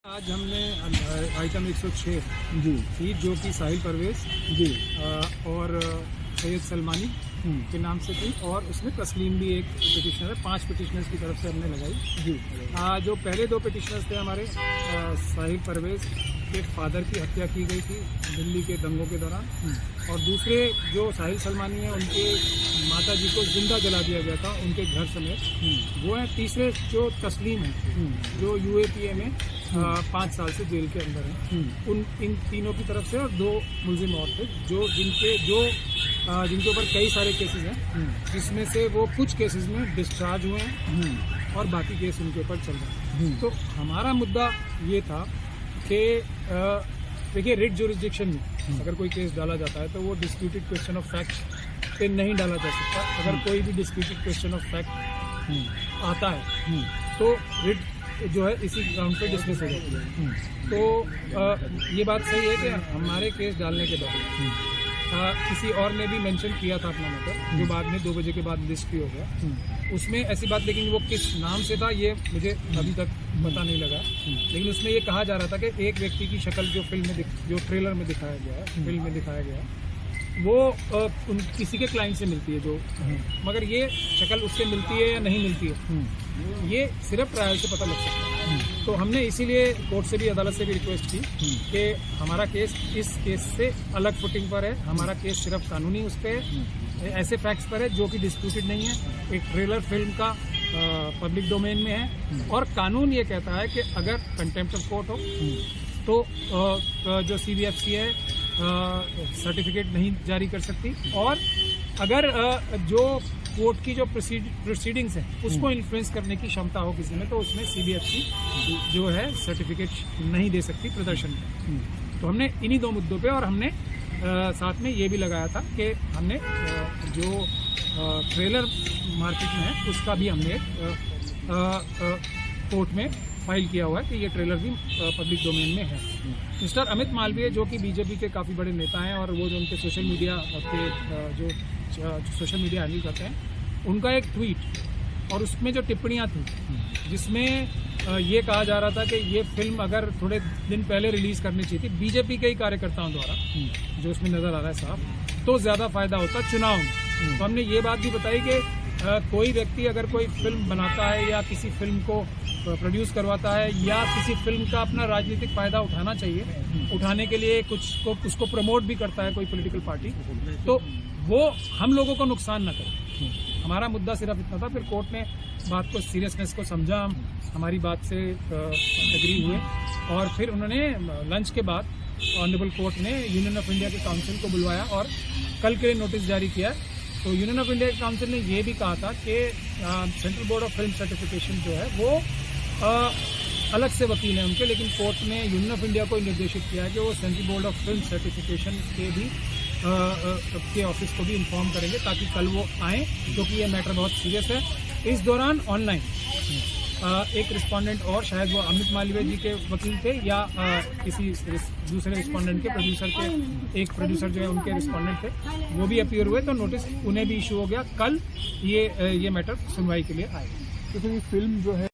आज हमने आइटम 106 जी थी जो कि साहिल परवेज जी और सैयद सलमानी के नाम से थी और उसमें तस्लीम भी एक पिटिशनर है। 5 पिटिशनर्स की तरफ से हमने लगाई। जी जो पहले 2 पिटिशनर्स थे हमारे साहिल परवेज के फादर की हत्या की गई थी दिल्ली के दंगों के दौरान, और दूसरे जो साहिल सलमानी है उनके माता जी को जिंदा जला दिया गया था उनके घर समेत, वो है। तीसरे जो तस्लीम है जो UAPA में 5 साल से जेल के अंदर है। इन तीनों की तरफ से और 2 मुलजिम और थे जिनके ऊपर कई सारे केसेस हैं, जिसमें से वो कुछ केसेस में डिस्चार्ज हुए हैं और बाकी केस उनके ऊपर चल रहे हैं। तो हमारा मुद्दा ये था कि देखिए, रिट जुरिस्डिक्शन में अगर कोई केस डाला जाता है तो वो डिस्प्यूटेड क्वेश्चन ऑफ फैक्ट पे नहीं डाला जा सकता। अगर कोई भी डिस्प्यूटेड क्वेश्चन ऑफ फैक्ट आता है तो रिट जो है इसी ग्राउंड पे डिस्मिस हो जाती है। तो ये बात सही है कि हमारे केस डालने के बाद किसी और ने भी मेंशन किया था अपना मैटर, जो बाद में 2 बजे के बाद लिस्ट भी हो गया। उसमें ऐसी बात, लेकिन वो किस नाम से था ये मुझे अभी तक पता नहीं लगा, लेकिन उसमें ये कहा जा रहा था कि एक व्यक्ति की शक्ल जो फिल्म में जो ट्रेलर में दिखाया गया है, फिल्म में दिखाया गया है, वो किसी के क्लाइंट से मिलती है, जो मगर ये शक्ल उससे मिलती है या नहीं मिलती है ये सिर्फ ट्रायल से पता लग सकता है। तो हमने इसीलिए कोर्ट से भी, अदालत से भी रिक्वेस्ट की कि हमारा केस इस केस से अलग फुटिंग पर है। हमारा केस सिर्फ कानूनी उस पर ऐसे फैक्ट्स पर है जो कि डिस्प्यूटेड नहीं है। एक ट्रेलर फिल्म का पब्लिक डोमेन में है और कानून ये कहता है कि अगर कंटेम्प्ट ऑफ कोर्ट हो तो जो CBFC है सर्टिफिकेट नहीं जारी कर सकती, और अगर जो कोर्ट की जो प्रोसीडिंग्स हैं उसको इन्फ्लुएंस करने की क्षमता हो किसी में, तो उसमें CBFC जो है सर्टिफिकेट नहीं दे सकती प्रदर्शन में। तो हमने इन्हीं 2 मुद्दों पे, और हमने साथ में ये भी लगाया था कि हमने जो ट्रेलर मार्केट में है उसका भी हमने कोर्ट में फाइल किया हुआ है कि ये ट्रेलर भी पब्लिक डोमेन में है। मिस्टर अमित मालवीय जो कि BJP के काफ़ी बड़े नेता हैं, और वो जो उनके सोशल मीडिया के जो सोशल मीडिया हैंडल करते हैं, उनका एक ट्वीट और उसमें जो टिप्पणियां थी जिसमें ये कहा जा रहा था कि ये फिल्म अगर थोड़े दिन पहले रिलीज़ करनी चाहिए थी BJP के ही कार्यकर्ताओं द्वारा, जो उसमें नज़र आ रहा है साफ, तो ज़्यादा फायदा होता चुनाव में। तो हमने ये बात भी बताई कि कोई व्यक्ति अगर कोई फिल्म बनाता है या किसी फिल्म को प्रोड्यूस करवाता है या किसी फिल्म का अपना राजनीतिक फ़ायदा उठाना चाहिए, उठाने के लिए उसको प्रमोट भी करता है कोई पॉलिटिकल पार्टी, तो वो हम लोगों को नुकसान न करे। हमारा मुद्दा सिर्फ इतना था। फिर कोर्ट ने बात को, सीरियसनेस को समझा, हमारी बात से एग्री हुए, और फिर उन्होंने लंच के बाद ऑनरेबल कोर्ट ने यूनियन ऑफ इंडिया के काउंसिल को बुलवाया और कल के लिए नोटिस जारी किया। तो यूनियन ऑफ इंडिया के काउंसिल ने ये भी कहा था कि central board of film certification जो है वो अलग से वकील हैं उनके, लेकिन कोर्ट ने यूनियन ऑफ इंडिया को निर्देशित किया है कि वो central board of film certification के भी के ऑफिस को भी इन्फॉर्म करेंगे ताकि कल वो आएँ, क्योंकि ये मैटर बहुत सीरियस है। इस दौरान ऑनलाइन एक रिस्पोंडेंट, और शायद वो अमित मालवीय जी के वकील थे या किसी दूसरे रिस्पोंडेंट के एक प्रोड्यूसर जो है उनके रिस्पोंडेंट थे, वो भी अपीयर हुए, तो नोटिस उन्हें भी इशू हो गया। कल ये मैटर सुनवाई के लिए आएगा। तो फिर ये फिल्म जो है